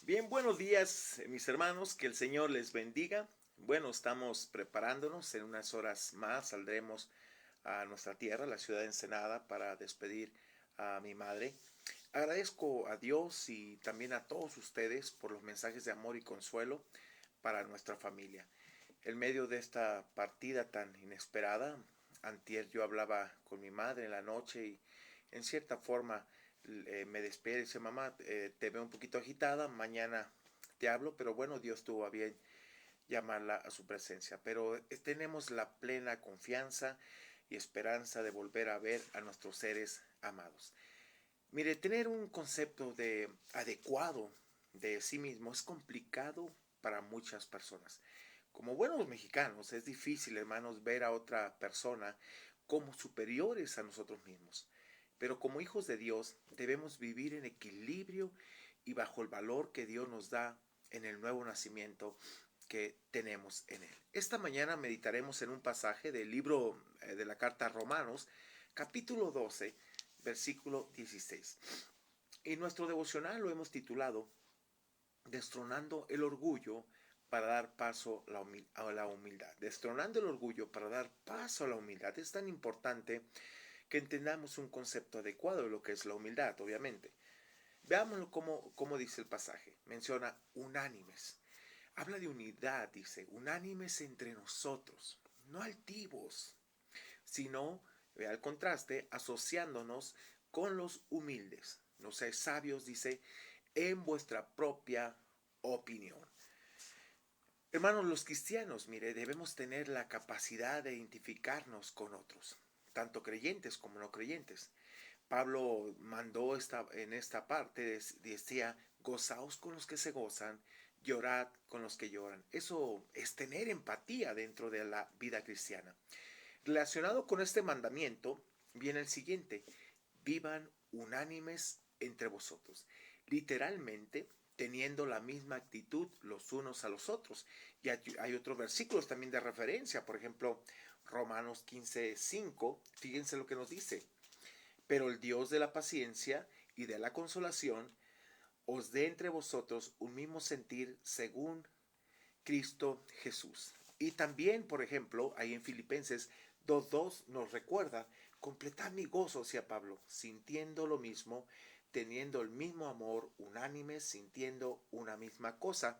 Bien, buenos días, mis hermanos, que el Señor les bendiga. Bueno, estamos preparándonos, en unas horas más saldremos a nuestra tierra, la ciudad de Ensenada, para despedir a mi madre. Agradezco a Dios y también a todos ustedes por los mensajes de amor y consuelo para nuestra familia. En medio de esta partida tan inesperada, antier yo hablaba con mi madre en la noche y en cierta forma me despide y dice: mamá, te veo un poquito agitada, mañana te hablo, pero bueno, Dios tuvo a bien llamarla a su presencia. Pero tenemos la plena confianza y esperanza de volver a ver a nuestros seres amados. Mire, tener un concepto de adecuado de sí mismo es complicado para muchas personas. Como buenos mexicanos, es difícil, hermanos, ver a otra persona como superiores a nosotros mismos. Pero como hijos de Dios debemos vivir en equilibrio y bajo el valor que Dios nos da en el nuevo nacimiento que tenemos en Él. Esta mañana meditaremos en un pasaje del libro de la carta a Romanos, capítulo 12, versículo 16. Y nuestro devocional lo hemos titulado Destronando el orgullo para dar paso a la humildad. Destronando el orgullo para dar paso a la humildad. Es tan importante que entendamos un concepto adecuado de lo que es la humildad, obviamente. Veámoslo como dice el pasaje. Menciona unánimes. Habla de unidad, dice, unánimes entre nosotros, no altivos, sino, vea el contraste, asociándonos con los humildes. No seáis sabios, dice, en vuestra propia opinión. Hermanos, los cristianos, mire, debemos tener la capacidad de identificarnos con otros, tanto creyentes como no creyentes. Pablo mandó en esta parte, decía: gozaos con los que se gozan, llorad con los que lloran. Eso es tener empatía dentro de la vida cristiana. Relacionado con este mandamiento viene el siguiente: vivan unánimes entre vosotros. Literalmente, teniendo la misma actitud los unos a los otros. Y hay otros versículos también de referencia, por ejemplo, Romanos 15:5, fíjense lo que nos dice: pero el Dios de la paciencia y de la consolación os dé entre vosotros un mismo sentir según Cristo Jesús. Y también, por ejemplo, ahí en Filipenses 2:2 nos recuerda: completad mi gozo, decía Pablo, sintiendo lo mismo, teniendo el mismo amor, unánime, sintiendo una misma cosa.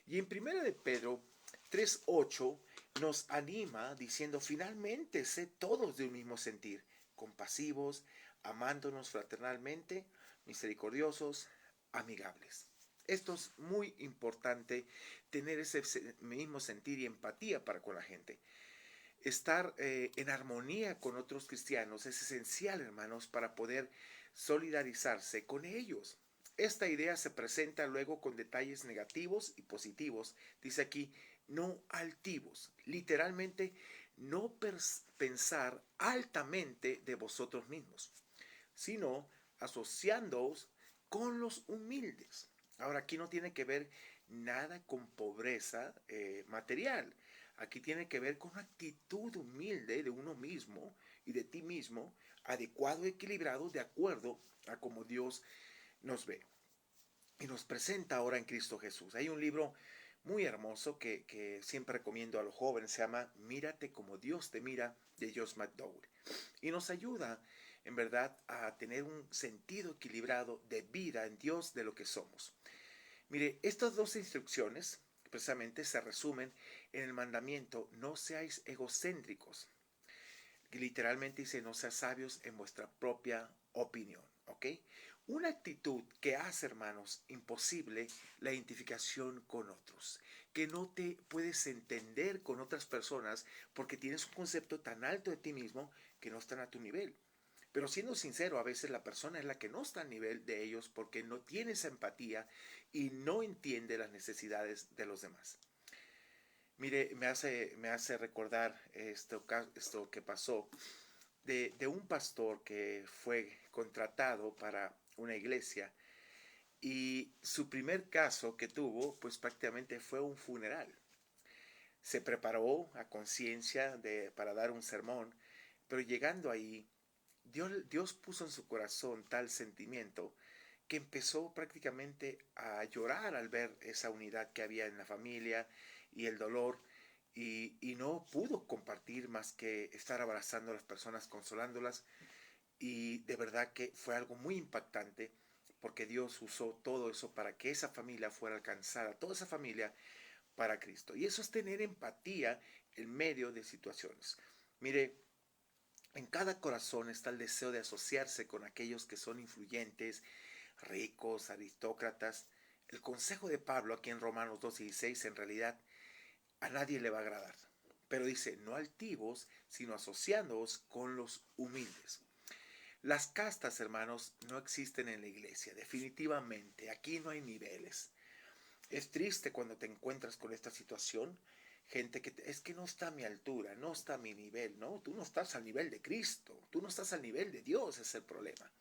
Y en 1 de Pedro 3:8 nos anima diciendo: finalmente, sed todos de un mismo sentir, compasivos, amándonos fraternalmente, misericordiosos, amigables. Esto es muy importante, tener ese mismo sentir y empatía para con la gente. Estar en armonía con otros cristianos es esencial, hermanos, para poder solidarizarse con ellos. Esta idea se presenta luego con detalles negativos y positivos. Dice aquí: no altivos. Literalmente, no pensar altamente de vosotros mismos, sino asociándoos con los humildes. Ahora, aquí no tiene que ver nada con pobreza material. Aquí tiene que ver con una actitud humilde de uno mismo y de ti mismo, adecuado, equilibrado, de acuerdo a como Dios nos ve y nos presenta ahora en Cristo Jesús. Hay un libro muy hermoso que siempre recomiendo a los jóvenes, se llama Mírate como Dios te mira, de Josh McDowell. Y nos ayuda, en verdad, a tener un sentido equilibrado de vida en Dios de lo que somos. Mire, estas dos instrucciones precisamente se resumen en el mandamiento: no seáis egocéntricos. Que literalmente dice: no seáis sabios en vuestra propia opinión. ¿Ok? Una actitud que hace, hermanos, imposible la identificación con otros. Que no te puedes entender con otras personas porque tienes un concepto tan alto de ti mismo que no están a tu nivel. Pero siendo sincero, a veces la persona es la que no está a nivel de ellos porque no tiene esa empatía y no entiende las necesidades de los demás. Mire, me hace recordar esto que pasó de un pastor que fue contratado para una iglesia, y su primer caso que tuvo pues prácticamente fue un funeral. Se preparó a conciencia para dar un sermón, pero llegando ahí, Dios puso en su corazón tal sentimiento que empezó prácticamente a llorar al ver esa unidad que había en la familia y el dolor, y no pudo compartir más que estar abrazando a las personas, consolándolas, y de verdad que fue algo muy impactante porque Dios usó todo eso para que esa familia fuera alcanzada, toda esa familia para Cristo. Y eso es tener empatía en medio de situaciones. Mire, en cada corazón está el deseo de asociarse con aquellos que son influyentes, ricos, aristócratas. El consejo de Pablo aquí en Romanos 2:16 en realidad a nadie le va a agradar. Pero dice, no altivos, sino asociándoos con los humildes. Las castas, hermanos, no existen en la iglesia, definitivamente. Aquí no hay niveles. Es triste cuando te encuentras con esta situación, gente es que no está a mi altura, no está a mi nivel, no, tú no estás al nivel de Cristo, tú no estás al nivel de Dios, es el problema.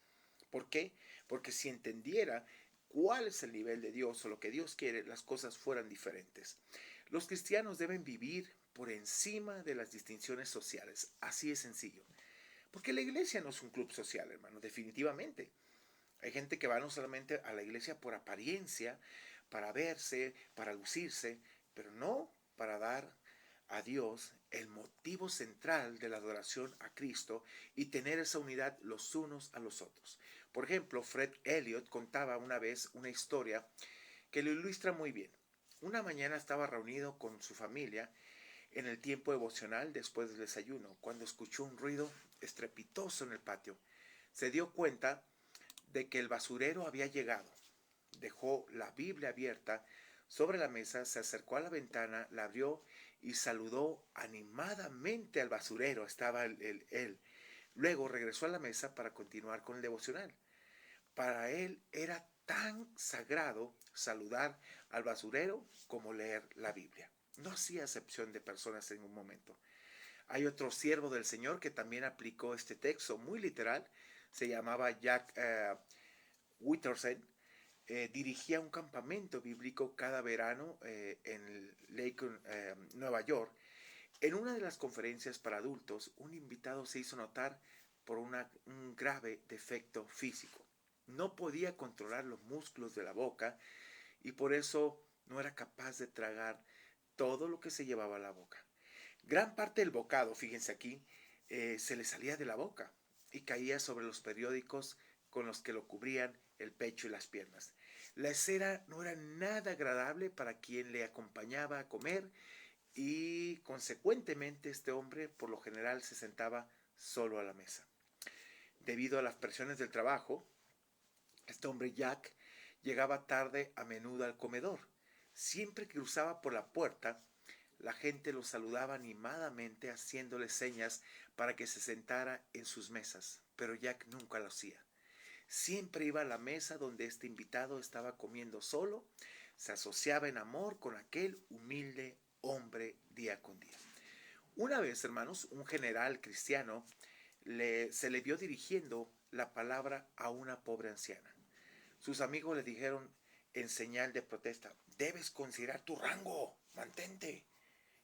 ¿Por qué? Porque si entendiera cuál es el nivel de Dios o lo que Dios quiere, las cosas fueran diferentes. Los cristianos deben vivir por encima de las distinciones sociales, así es sencillo. Porque la iglesia no es un club social, hermano, definitivamente. Hay gente que va no solamente a la iglesia por apariencia, para verse, para lucirse, pero no para dar a Dios el motivo central de la adoración a Cristo y tener esa unidad los unos a los otros. Por ejemplo, Fred Elliot contaba una vez una historia que lo ilustra muy bien. Una mañana estaba reunido con su familia en el tiempo devocional después del desayuno, cuando escuchó un ruido estrepitoso en el patio. Se dio cuenta de que el basurero había llegado. Dejó la Biblia abierta sobre la mesa, se acercó a la ventana, la abrió y saludó animadamente al basurero. Estaba él. Luego regresó a la mesa para continuar con el devocional. Para él era tan sagrado saludar al basurero como leer la Biblia. No hacía excepción de personas en un momento. Hay otro siervo del Señor que también aplicó este texto muy literal. Se llamaba Jack Wittersen. Dirigía un campamento bíblico cada verano en Lake, Nueva York. En una de las conferencias para adultos, un invitado se hizo notar por un grave defecto físico. No podía controlar los músculos de la boca y por eso no era capaz de tragar todo lo que se llevaba a la boca. Gran parte del bocado, fíjense aquí, se le salía de la boca y caía sobre los periódicos con los que lo cubrían el pecho y las piernas. La escena no era nada agradable para quien le acompañaba a comer y consecuentemente este hombre por lo general se sentaba solo a la mesa. Debido a las presiones del trabajo, este hombre Jack llegaba tarde a menudo al comedor. Siempre que cruzaba por la puerta, la gente lo saludaba animadamente haciéndole señas para que se sentara en sus mesas, pero Jack nunca lo hacía. Siempre iba a la mesa donde este invitado estaba comiendo solo, se asociaba en amor con aquel humilde hombre día con día. Una vez, hermanos, un general cristiano se le vio dirigiendo la palabra a una pobre anciana. Sus amigos le dijeron en señal de protesta, debes considerar tu rango, mantente.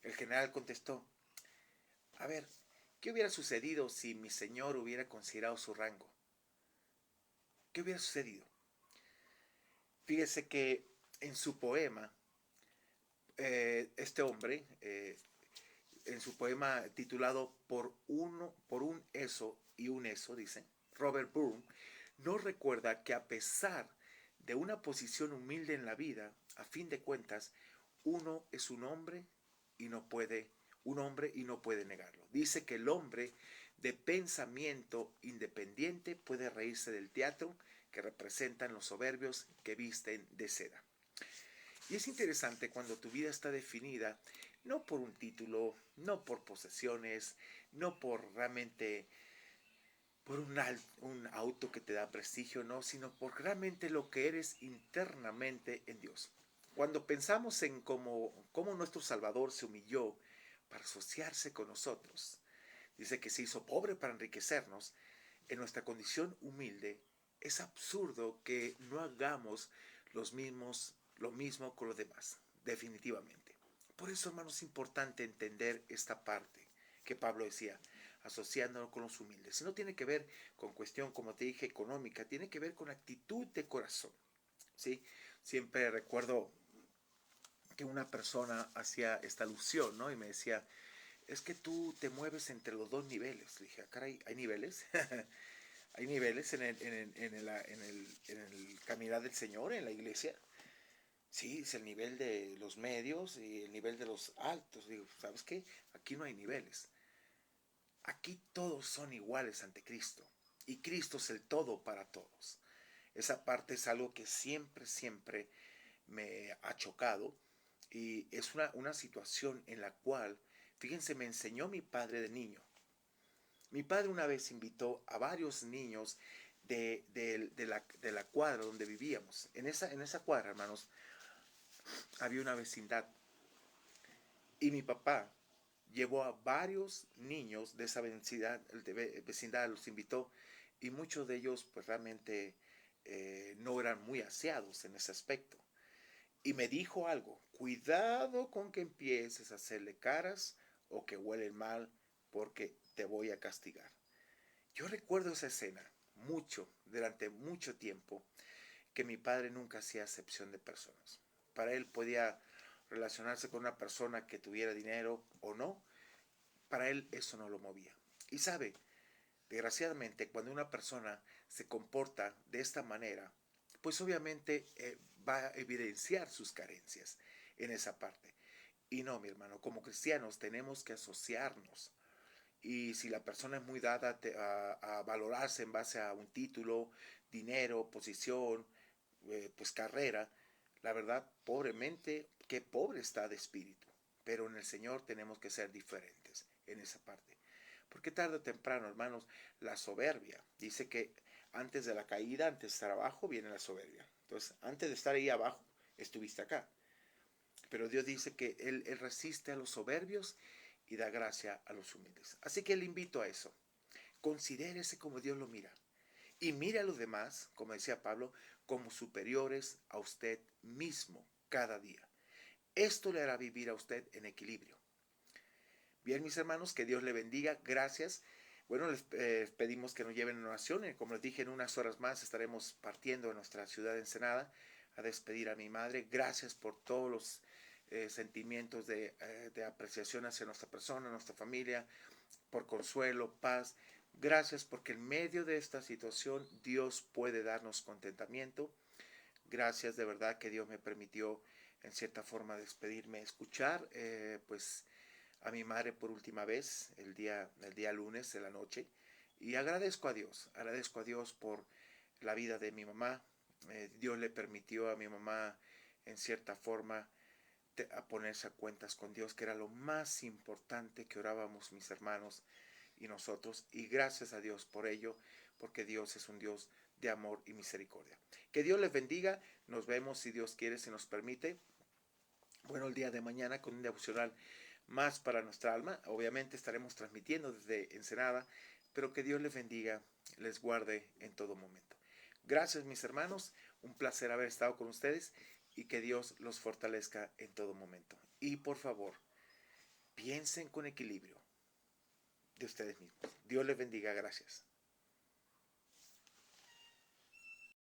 El general contestó, a ver, ¿qué hubiera sucedido si mi señor hubiera considerado su rango? ¿Qué hubiera sucedido? Fíjese que en su poema, este hombre, en su poema titulado por un eso y un eso, dice, Robert Burns, nos recuerda que a pesar de una posición humilde en la vida, a fin de cuentas, uno es un hombre y no puede negarlo. Dice que el hombre de pensamiento independiente puede reírse del teatro que representan los soberbios que visten de seda. Y es interesante cuando tu vida está definida no por un título, no por posesiones, no por realmente por un auto que te da prestigio, no, sino por realmente lo que eres internamente en Dios. Cuando pensamos en cómo nuestro Salvador se humilló para asociarse con nosotros, dice que se hizo pobre para enriquecernos, en nuestra condición humilde, es absurdo que no hagamos lo mismo con los demás, definitivamente. Por eso, hermanos, es importante entender esta parte que Pablo decía. asociándonos con los humildes. Y no tiene que ver con cuestión, como te dije, económica, tiene que ver con actitud de corazón, ¿sí? Siempre recuerdo que una persona hacía esta alusión, ¿no? Y me decía, es que tú te mueves entre los dos niveles. Le dije, caray, ¿hay niveles? ¿Hay niveles en el caminar del Señor, en la iglesia? Sí, es el nivel de los medios y el nivel de los altos. Digo, ¿sabes qué? Aquí no hay niveles. Aquí todos son iguales ante Cristo. Y Cristo es el todo para todos. Esa parte es algo que siempre, siempre me ha chocado. Y es una situación en la cual, fíjense, me enseñó mi padre de niño. Mi padre una vez invitó a varios niños de la cuadra donde vivíamos. En esa cuadra, hermanos, había una vecindad. Y mi papá llevó a varios niños de esa vecindad, los invitó. Y muchos de ellos, pues realmente no eran muy aseados en ese aspecto. Y me dijo algo, cuidado con que empieces a hacerle caras o que huelen mal porque te voy a castigar. Yo recuerdo esa escena mucho, durante mucho tiempo, que mi padre nunca hacía acepción de personas. Para él podía relacionarse con una persona que tuviera dinero o no, para él eso no lo movía. Y sabe, desgraciadamente, cuando una persona se comporta de esta manera, pues obviamente va a evidenciar sus carencias en esa parte. Y no, mi hermano, como cristianos tenemos que asociarnos. Y si la persona es muy dada a valorarse en base a un título, dinero, posición, pues carrera, la verdad, pobremente, qué pobre está de espíritu. Pero en el Señor tenemos que ser diferentes en esa parte. Porque tarde o temprano, hermanos, la soberbia dice que antes de la caída, antes de estar abajo, viene la soberbia. Entonces, antes de estar ahí abajo, estuviste acá. Pero Dios dice que Él resiste a los soberbios y da gracia a los humildes. Así que le invito a eso. Considérese como Dios lo mira. Y mire a los demás, como decía Pablo, como superiores a usted mismo cada día. Esto le hará vivir a usted en equilibrio. Bien, mis hermanos, que Dios le bendiga. Gracias. Bueno, les pedimos que nos lleven en oración. Como les dije, en unas horas más estaremos partiendo de nuestra ciudad de Ensenada a despedir a mi madre. Gracias por todos los sentimientos de apreciación hacia nuestra persona, nuestra familia, por consuelo, paz. Gracias porque en medio de esta situación Dios puede darnos contentamiento. Gracias de verdad que Dios me permitió en cierta forma despedirme, escuchar pues a mi madre por última vez el día lunes de la noche. Y agradezco a Dios por la vida de mi mamá. Dios le permitió a mi mamá en cierta forma a ponerse a cuentas con Dios, que era lo más importante que orábamos mis hermanos y nosotros. Y gracias a Dios por ello, porque Dios es un Dios de amor y misericordia. Que Dios les bendiga. Nos vemos, si Dios quiere, si nos permite. Bueno, el día de mañana con un devocional más para nuestra alma. Obviamente estaremos transmitiendo desde Ensenada, pero que Dios les bendiga, les guarde en todo momento. Gracias, mis hermanos. Un placer haber estado con ustedes y que Dios los fortalezca en todo momento. Y por favor, piensen con equilibrio de ustedes mismos. Dios les bendiga. Gracias.